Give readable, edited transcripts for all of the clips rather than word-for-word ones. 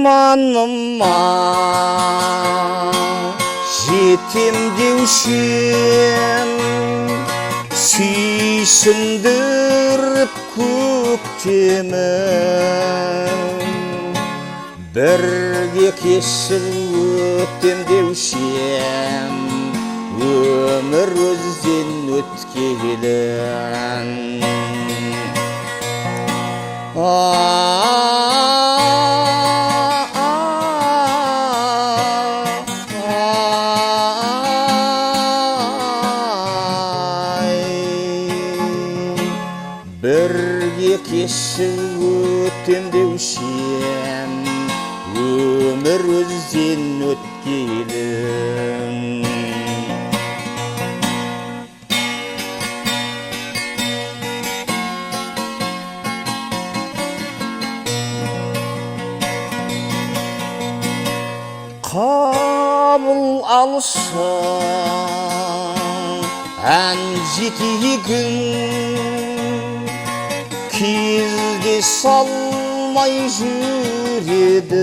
арманыма жетем деушем, сүйсіндіріп көктемім, бірге кешіп өтем деушем, өмір өзден өткелін. Бірге кешіп өтем деушем, өмір өзден өткелін. Қабыл алсын ән жетегін, кезде салмай жүредім,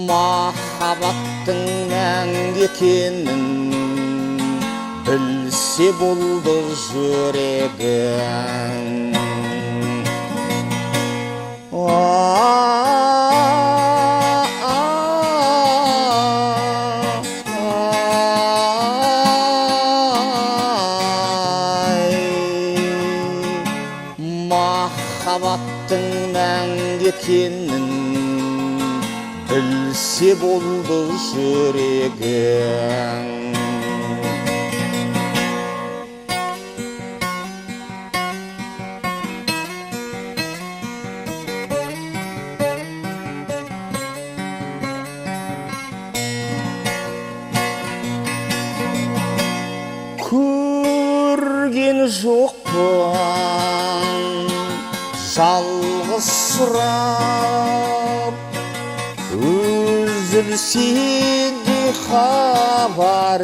махаббаттың мәңгі екенін білсе болды жүрегім. Махаббаттың мәңгі екенін білсе болды жүрегім. Көрген жоқпын жалғыз сұрап, үзілсе де хабарың,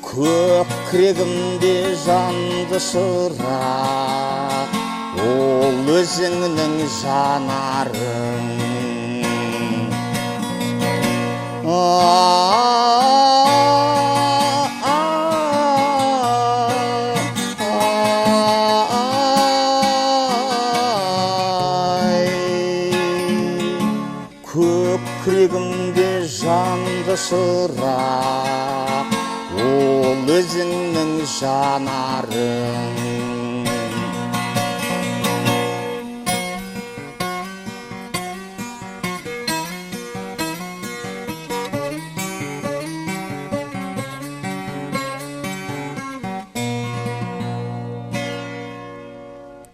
көкірегімде жанды шырақ, ол өзіңнің жанарың. Көкірегімде жанды шырақ, ол өзіңнің жанарың.